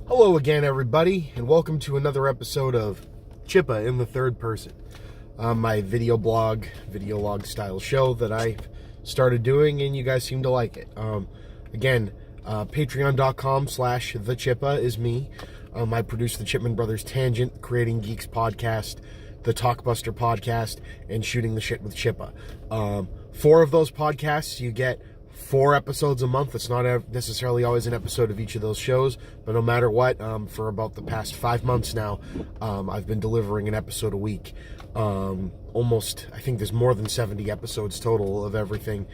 Hello again, everybody, and welcome to another episode of Chippa in the third person. My video blog, video log style show that I started doing, and you guys seem to like it. Patreon.com/thechippa is me. I produce the Chipman Brothers Tangent, Creating Geeks podcast, the Talkbuster podcast, and Shooting the Shit with Chippa. 4 of those podcasts, you get 4 episodes a month. It's not necessarily always an episode of each of those shows, but no matter what, for about the past 5 months now, I've been delivering an episode a week. I think there's more than 70 episodes total of everything.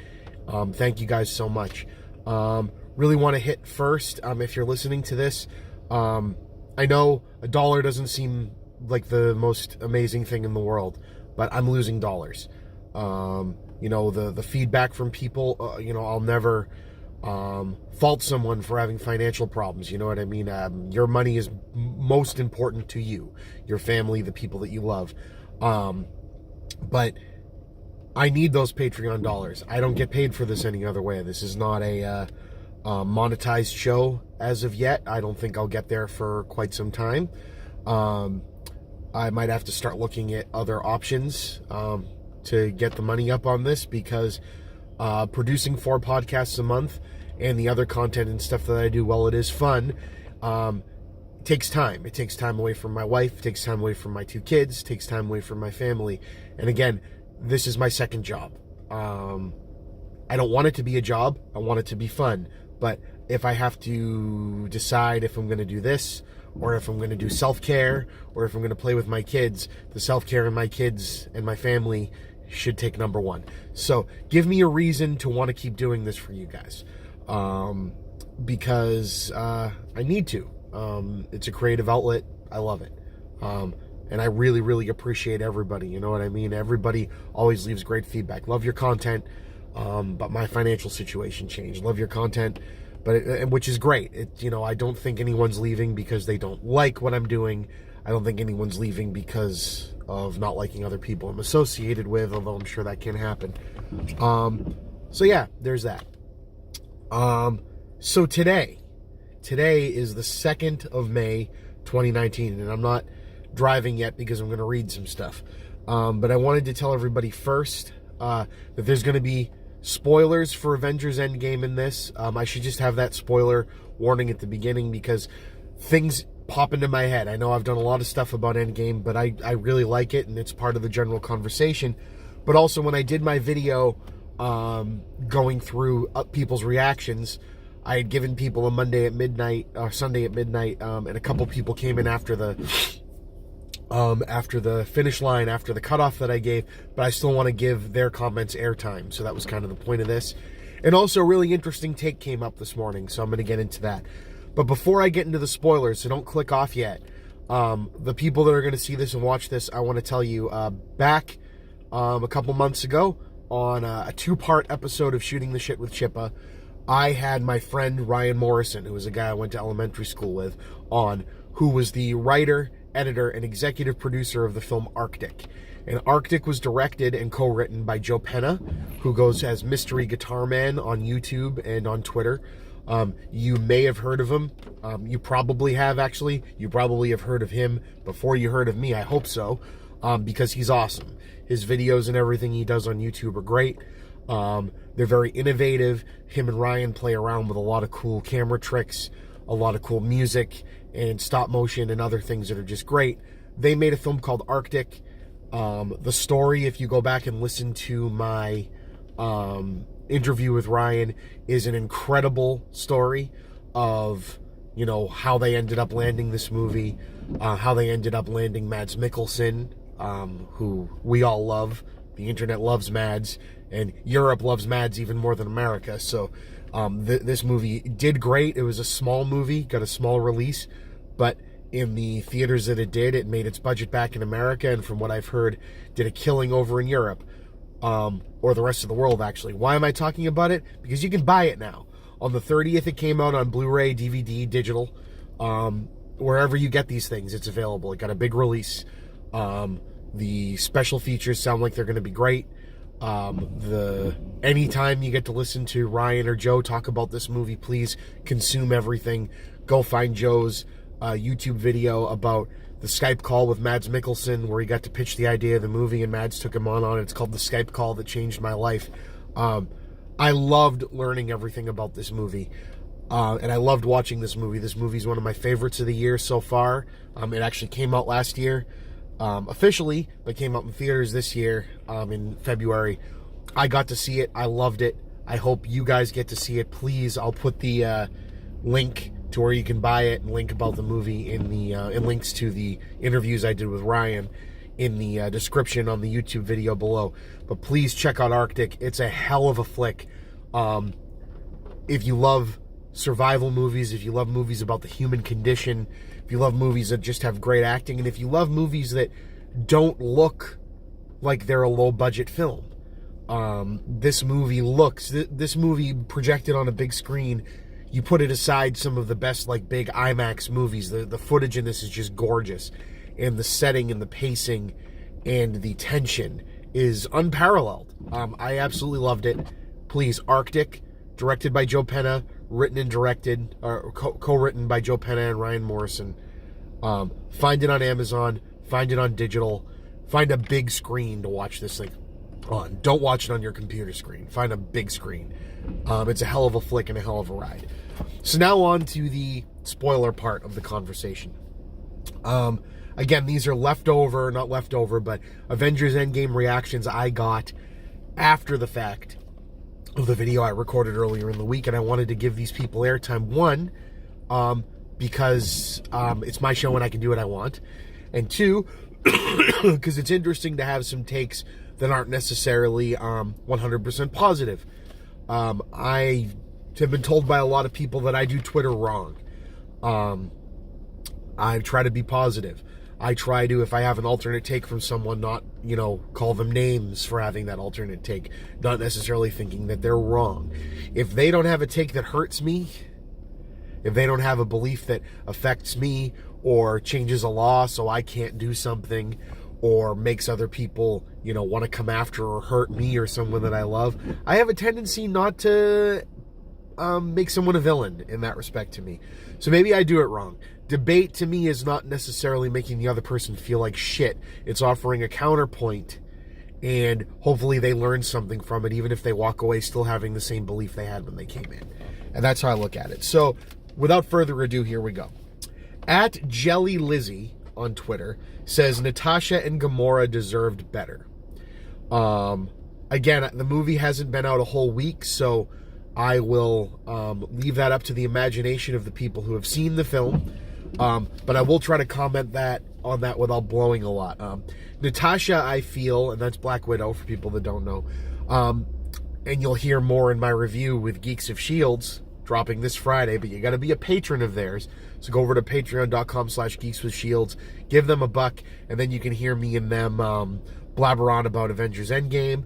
Thank you guys so much. Really want to hit first, if you're listening to this, I know $1 doesn't seem like the most amazing thing in the world, but I'm losing dollars. The feedback from people, I'll never fault someone for having financial problems. You know what I mean? Your money is most important to you, your family, the people that you love. But I need those Patreon dollars. I don't get paid for this any other way. This is not a monetized show as of yet. I don't think I'll get there for quite some time. I might have to start looking at other options to get the money up on this, because producing 4 podcasts a month and the other content and stuff that I do, while it is fun, takes time. It takes time away from my wife, it takes time away from my 2 kids, it takes time away from my family. And again, this is my second job. I don't want it to be a job. I want it to be fun. But if I have to decide if I'm going to do this, or if I'm going to do self-care, or if I'm going to play with my kids, the self-care and my kids and my family should take number 1. So give me a reason to want to keep doing this for you guys, because I need to. It's a creative outlet. I love it. And I really, really appreciate everybody. You know what I mean? Everybody always leaves great feedback. Love your content, but my financial situation changed. Love your content, which is great. I don't think anyone's leaving because they don't like what I'm doing. I don't think anyone's leaving because of not liking other people I'm associated with, although I'm sure that can happen. So yeah, there's that. So today is the 2nd of May, 2019, and I'm not driving yet because I'm going to read some stuff. But I wanted to tell everybody first that there's going to be spoilers for Avengers Endgame in this. I should just have that spoiler warning at the beginning, because things pop into my head. I know I've done a lot of stuff about Endgame, but I really like it, and it's part of the general conversation. But also, when I did my video going through people's reactions, I had given people a Monday at midnight, or Sunday at midnight, and a couple people came in after the finish line, after the cutoff that I gave, but I still want to give their comments airtime. So that was kind of the point of this. And also, a really interesting take came up this morning, so I'm going to get into that. But before I get into the spoilers, so don't click off yet, the people that are going to see this and watch this, I want to tell you, back a couple months ago, on a 2-part episode of Shooting the Shit with Chippa, I had my friend Ryan Morrision, who was a guy I went to elementary school with, on, who was the writer, editor, and executive producer of the film Arctic. And Arctic was directed and co-written by Joe Penna, who goes as Mystery Guitar Man on YouTube and on Twitter. You may have heard of him. You probably have, actually. You probably have heard of him before you heard of me. I hope so, because he's awesome. His videos and everything he does on YouTube are great. They're very innovative. Him and Ryan play around with a lot of cool camera tricks, a lot of cool music, and stop motion and other things that are just great. They made a film called Arctic. The story, if you go back and listen to my interview with Ryan, is an incredible story of, how they ended up landing this movie, how they ended up landing Mads Mikkelsen, who we all love. The internet loves Mads, and Europe loves Mads even more than America. So this movie did great. It was a small movie, got a small release, but in the theaters that it did, it made its budget back in America, and from what I've heard, did a killing over in Europe, or the rest of the world, actually. Why am I talking about it? Because you can buy it now. On the 30th, it came out on Blu-ray, DVD, digital. Wherever you get these things, it's available. It got a big release. The special features sound like they're going to be great. Anytime you get to listen to Ryan or Joe talk about this movie, please consume everything. Go find Joe's YouTube video about the Skype call with Mads Mikkelsen, where he got to pitch the idea of the movie, and Mads took him on it. It's called The Skype Call That Changed My Life. I loved learning everything about this movie, and I loved watching this movie. This movie is one of my favorites of the year so far. It actually came out last year, officially, but came out in theaters this year in February. I got to see it. I loved it. I hope you guys get to see it. Please, I'll put the link to where you can buy it and link about the movie in the and links to the interviews I did with Ryan in the description on the YouTube video below. But please check out Arctic. It's a hell of a flick. If you love survival movies, if you love movies about the human condition, if you love movies that just have great acting, and if you love movies that don't look like they're a low-budget film, this movie projected on a big screen, you put it aside some of the best like big IMAX movies, the footage in this is just gorgeous, and the setting and the pacing and the tension is unparalleled. I absolutely loved it. Please, Arctic, directed by Joe Penna, written and directed, or co-written by Joe Penna and Ryan Morrision. Find it on Amazon, find it on digital, find a big screen to watch this thing on. Don't watch it on your computer screen. Find a big screen. It's a hell of a flick and a hell of a ride. So now on to the spoiler part of the conversation. Again, these are not leftover, but Avengers Endgame reactions I got after the fact of the video I recorded earlier in the week, and I wanted to give these people airtime. One, because it's my show and I can do what I want, and two, because it's interesting to have some takes that aren't necessarily 100% positive. I have been told by a lot of people that I do Twitter wrong. I try to be positive. I try to, if I have an alternate take from someone, not, call them names for having that alternate take, not necessarily thinking that they're wrong. If they don't have a take that hurts me, if they don't have a belief that affects me or changes a law so I can't do something, or makes other people, want to come after or hurt me or someone that I love, I have a tendency not to make someone a villain in that respect to me. So maybe I do it wrong. Debate to me is not necessarily making the other person feel like shit. It's offering a counterpoint, and hopefully they learn something from it, even if they walk away still having the same belief they had when they came in. And that's how I look at it. So without further ado, here we go. At Jelly Lizzie on Twitter says Natasha and Gamora deserved better. Again, the movie hasn't been out a whole week, so I will leave that up to the imagination of the people who have seen the film. But I will try to comment on that without blowing a lot. Natasha, I feel, and that's Black Widow for people that don't know, and you'll hear more in my review with Geeks of Shields dropping this Friday, but you got to be a patron of theirs. So go over to patreon.com/geekswithshields, give them $1, and then you can hear me and them blabber on about Avengers Endgame.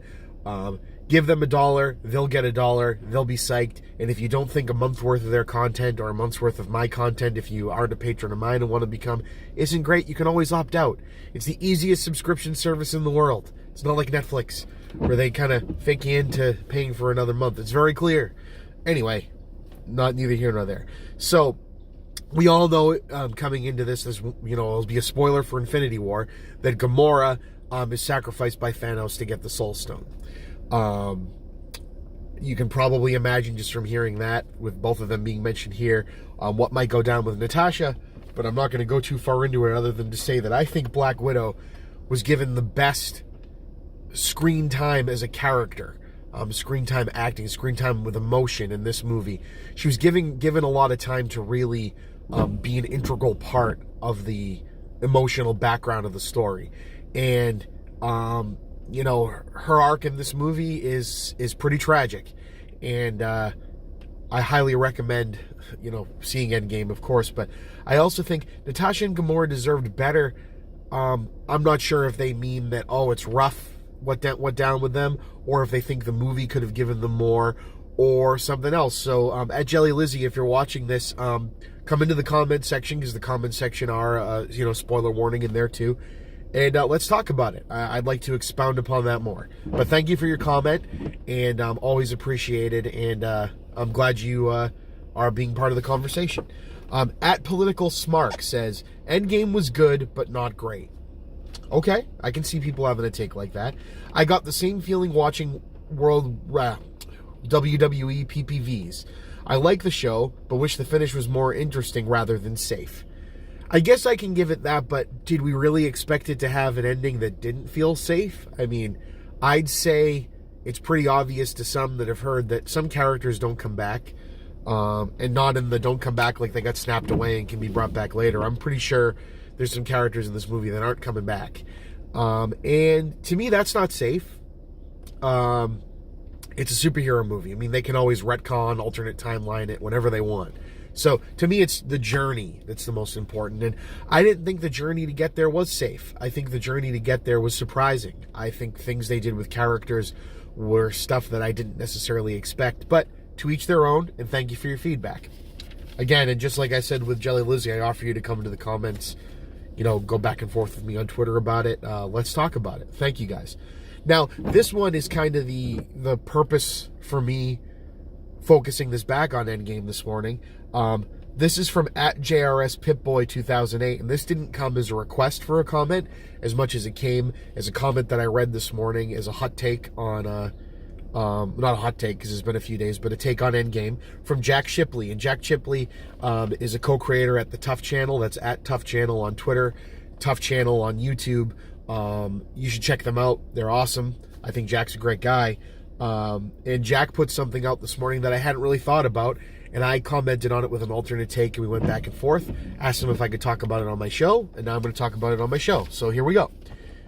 Give them $1, they'll get $1, they'll be psyched. And if you don't think a month's worth of their content or a month's worth of my content, if you aren't a patron of mine and want to become, isn't great, you can always opt out. It's the easiest subscription service in the world. It's not like Netflix, where they kind of fake you into paying for another month. It's very clear. Anyway, neither here nor there. So we all know, coming into this, it'll be a spoiler for Infinity War, that Gamora is sacrificed by Thanos to get the Soul Stone. You can probably imagine just from hearing that, with both of them being mentioned here, what might go down with Natasha, but I'm not going to go too far into it other than to say that I think Black Widow was given the best screen time as a character, screen time acting, screen time with emotion in this movie. She was given a lot of time to really be an integral part of the emotional background of the story. And her arc in this movie is pretty tragic, and I highly recommend seeing Endgame, of course, but I also think Natasha and Gamora deserved better. I'm not sure if they mean that it's rough what down with them, or if they think the movie could have given them more, or something else. So at Jelly Lizzie, if you're watching this, come into the comment section, because the comment section are spoiler warning in there too. And let's talk about it. I'd like to expound upon that more. But thank you for your comment, and always appreciated, and I'm glad you are being part of the conversation. At Political Smark says, Endgame was good, but not great. Okay, I can see people having a take like that. I got the same feeling watching WWE PPVs. I like the show, but wish the finish was more interesting rather than safe. I guess I can give it that, but did we really expect it to have an ending that didn't feel safe? I mean, I'd say it's pretty obvious to some that have heard that some characters don't come back, and not in the don't come back like they got snapped away and can be brought back later. I'm pretty sure there's some characters in this movie that aren't coming back. And to me, that's not safe. It's a superhero movie. I mean, they can always retcon, alternate timeline it, whenever they want. So, to me, it's the journey that's the most important. And I didn't think the journey to get there was safe. I think the journey to get there was surprising. I think things they did with characters were stuff that I didn't necessarily expect. But to each their own, and thank you for your feedback. Again, and just like I said with Jelly Lizzie, I offer you to come into the comments, go back and forth with me on Twitter about it. Let's talk about it. Thank you, guys. Now, this one is kind of the purpose for me focusing this back on Endgame this morning. This is from @JRSPipBoy2008, and this didn't come as a request for a comment as much as it came as a comment that I read this morning as a hot take on, not a hot take because it's been a few days, but a take on Endgame from Jack Shipley. And Jack Shipley is a co-creator at the Tough Channel. That's at Tough Channel on Twitter, Tough Channel on YouTube. You should check them out. They're awesome. I think Jack's a great guy. And Jack put something out this morning that I hadn't really thought about, and I commented on it with an alternate take, and we went back and forth, asked him if I could talk about it on my show, and now I'm going to talk about it on my show. So here we go.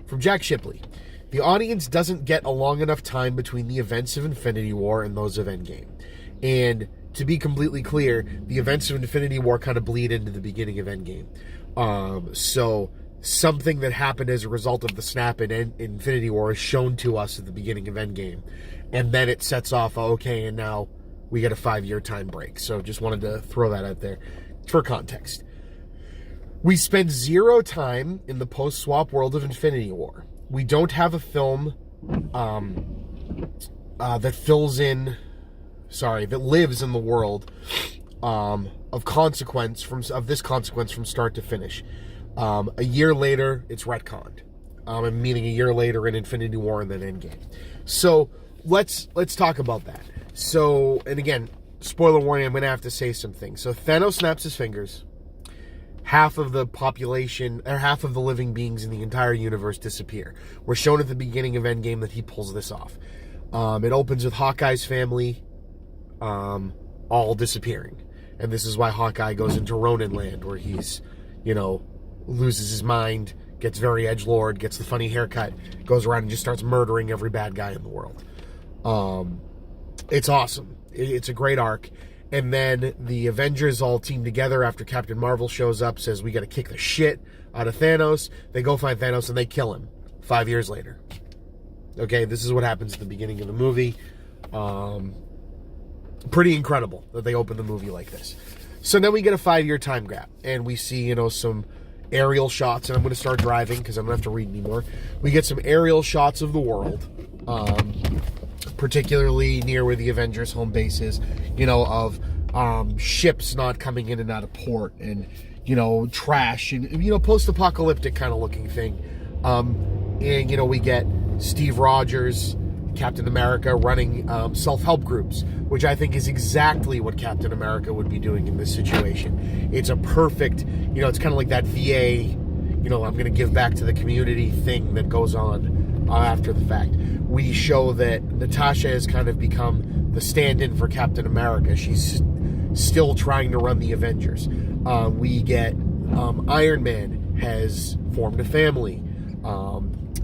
From Jack Shipley. The audience doesn't get a long enough time between the events of Infinity War and those of Endgame. And to be completely clear, the events of Infinity War kind of bleed into the beginning of Endgame. So something that happened as a result of the snap in Infinity War is shown to us at the beginning of Endgame. And then it sets off, okay, and now we get a 5-year time break. So just wanted to throw that out there for context. We spend 0 time in the post-swap world of Infinity War. We don't have a film that lives in the world of this consequence from start to finish. A year later, it's retconned. Meaning a year later in Infinity War and then Endgame. So let's talk about that. So, and again, spoiler warning, I'm going to have to say some things. So Thanos snaps his fingers. Half of the population, or half of the living beings in the entire universe disappear. We're shown at the beginning of Endgame that he pulls this off. It opens with Hawkeye's family all disappearing. And this is why Hawkeye goes into Ronin land, where he's, loses his mind, gets very edgelord, gets the funny haircut, goes around and just starts murdering every bad guy in the world. It's awesome. It's a great arc. And then the Avengers all team together after Captain Marvel shows up, says we got to kick the shit out of Thanos. They go find Thanos and they kill him 5 years later. Okay, this is what happens at the beginning of the movie. Pretty incredible that they open the movie like this. So then we get a 5-year time gap, and we see, some aerial shots, and I'm going to start driving because I don't have to read anymore. We get some aerial shots of the world, particularly near where the Avengers home base is, of ships not coming in and out of port, and, trash, and, post-apocalyptic kind of looking thing. And, we get Steve Rogers, Captain America, running self-help groups, which I think is exactly what Captain America would be doing in this situation. It's a perfect, it's kind of like that VA, I'm going to give back to the community thing that goes on after the fact. We show that Natasha has kind of become the stand-in for Captain America. She's still trying to run the Avengers. We get Iron Man has formed a family.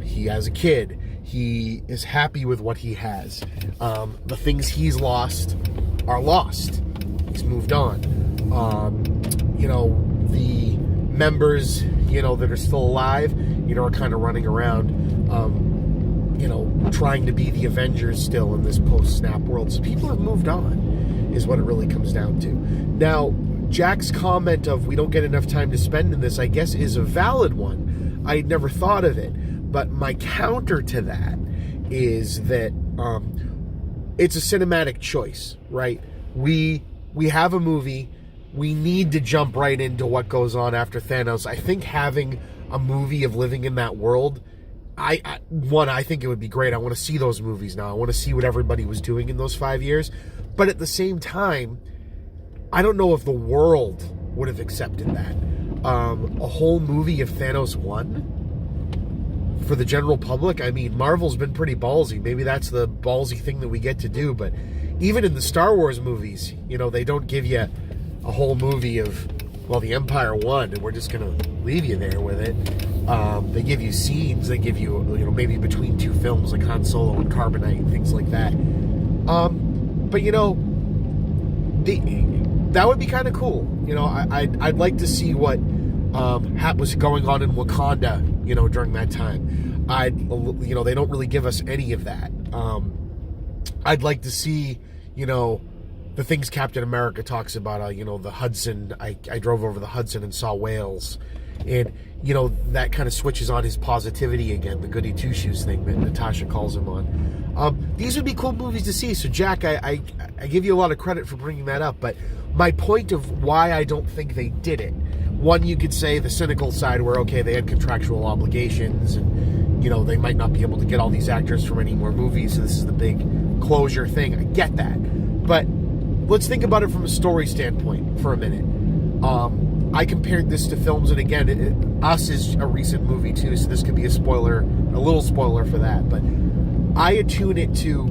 He has a kid. He is happy with what he has. The things he's lost are lost. He's moved on. The members, that are still alive, are kind of running around, trying to be the Avengers still in this post-snap world. So people have moved on, is what it really comes down to. Now, Jack's comment of we don't get enough time to spend in this, I guess, is a valid one. I'd never thought of it. But my counter to that is that it's a cinematic choice, right? We have a movie we need to jump right into what goes on after Thanos. I think having a movie of living in that world, I think it would be great. I want to see those movies now. I want to see what everybody was doing in those 5 years. But at the same time, I don't know if the world would have accepted that. A whole movie of Thanos 1 for the general public. I mean, Marvel's been pretty ballsy. Maybe that's the ballsy thing that we get to do. But even in the Star Wars movies, they don't give you a whole movie of, the Empire won, and we're just going to leave you there with it. They give you scenes. They give you, maybe between two films, like Han Solo and Carbonite and things like that. But, that would be kind of cool. I'd like to see what was going on in Wakanda, during that time. They don't really give us any of that. I'd like to see, the things Captain America talks about, the Hudson. I drove over the Hudson and saw whales. And, that kind of switches on his positivity again, the goody two-shoes thing that Natasha calls him on. These would be cool movies to see. So, Jack, I give you a lot of credit for bringing that up. But my point of why I don't think they did it, one, you could say the cynical side where, okay, they had contractual obligations and, they might not be able to get all these actors from any more movies. So this is the big closure thing. I get that. But let's think about it from a story standpoint for a minute. I compared this to films, and again, Us is a recent movie too, so this could be a little spoiler for that. But I attune it to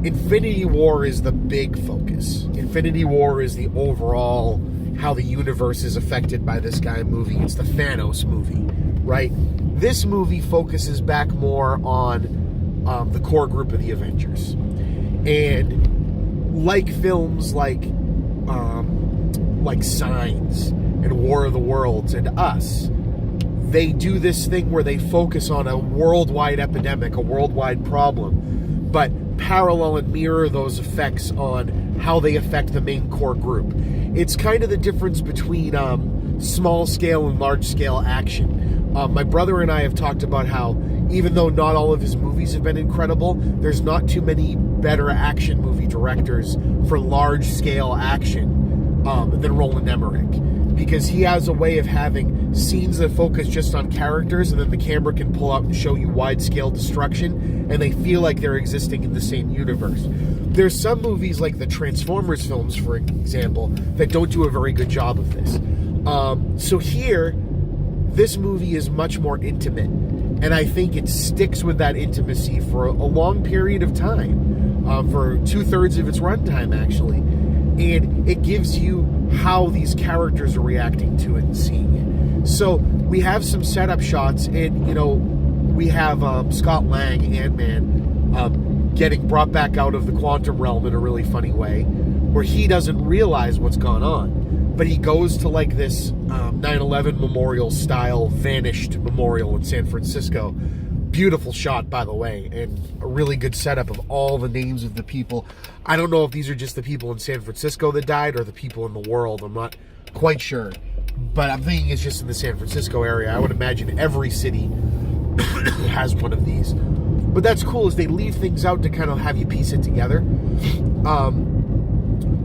Infinity War is the big focus. Infinity War is the overall how the universe is affected by this guy movie. It's the Thanos movie, right? This movie focuses back more on the core group of the Avengers, and like films like Signs and War of the Worlds and Us, they do this thing where they focus on a worldwide epidemic, a worldwide problem, but parallel and mirror those effects on how they affect the main core group. It's kind of the difference between small scale and large scale action. My brother and I have talked about how even though not all of his movies have been incredible, there's not too many better action movie directors for large scale action than Roland Emmerich, because he has a way of having scenes that focus just on characters, and then the camera can pull out and show you wide-scale destruction, and they feel like they're existing in the same universe. There's some movies like the Transformers films, for example, that don't do a very good job of this. So here, this movie is much more intimate, and I think it sticks with that intimacy for a long period of time, for 2/3 of its runtime, actually. And it gives you how these characters are reacting to it and seeing it. So we have some setup shots, and we have Scott Lang, Ant-Man, getting brought back out of the quantum realm in a really funny way, where he doesn't realize what's gone on, but he goes to like this 9/11 memorial style vanished memorial in San Francisco. Beautiful shot, by the way, and a really good setup of all the names of the people. I don't know if these are just the people in San Francisco that died or the people in the world. I'm not quite sure. But I'm thinking it's just in the San Francisco area. I would imagine every city has one of these. But that's cool, is they leave things out to kind of have you piece it together.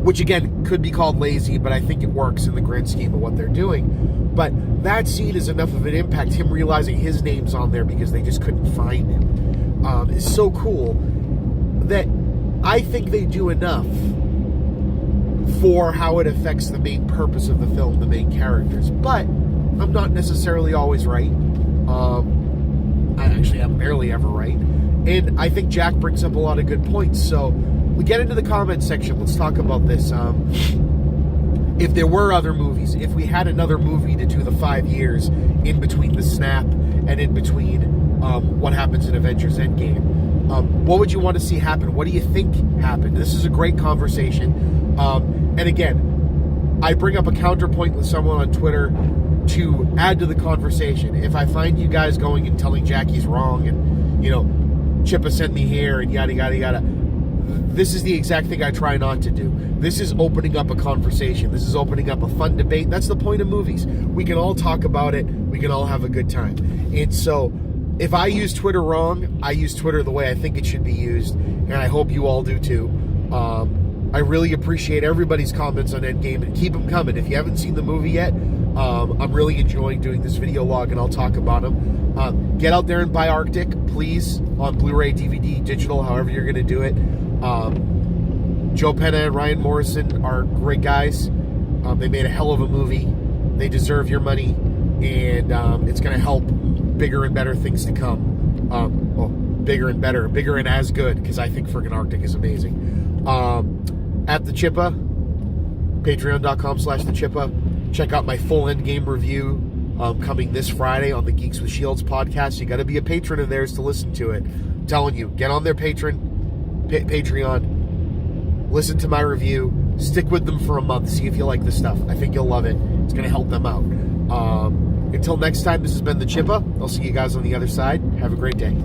Which, again, could be called lazy, but I think it works in the grand scheme of what they're doing. But that scene is enough of an impact, him realizing his name's on there because they just couldn't find him. It's so cool that I think they do enough for how it affects the main purpose of the film, the main characters. But I'm not necessarily always right. I'm barely ever right. And I think Jack brings up a lot of good points. So we get into the comments section. Let's talk about this. If there were other movies, if we had another movie to do the 5 years in between the snap and in between what happens in Avengers Endgame, what would you want to see happen? What do you think happened? This is a great conversation. And again, I bring up a counterpoint with someone on Twitter to add to the conversation. If I find you guys going and telling Jack he's wrong and, Chippa sent me here and yada, yada, yada, this is the exact thing I try not to do. This is opening up a conversation. This is opening up a fun debate. That's the point of movies. We can all talk about it. We can all have a good time. And so if I use Twitter wrong, I use Twitter the way I think it should be used. And I hope you all do too. I really appreciate everybody's comments on Endgame, and keep them coming. If you haven't seen the movie yet, I'm really enjoying doing this video log, and I'll talk about them. Get out there and buy Arctic, please, on Blu-ray, DVD, digital, however you're going to do it. Joe Penna and Ryan Morrison are great guys. They made a hell of a movie. They deserve your money, and it's going to help bigger and better things to come. Bigger and better, bigger and as good, because I think friggin' Arctic is amazing. At the Chippa, patreon.com/the Chippa. Check out my full Endgame review coming this Friday on the Geeks with Shields podcast. You got to be a patron of theirs to listen to it. I'm telling you, get on their Patreon, listen to my review, stick with them for a month, see if you like the stuff. I think you'll love it. It's going to help them out. Until next time, this has been the Chippa. I'll see you guys on the other side. Have a great day.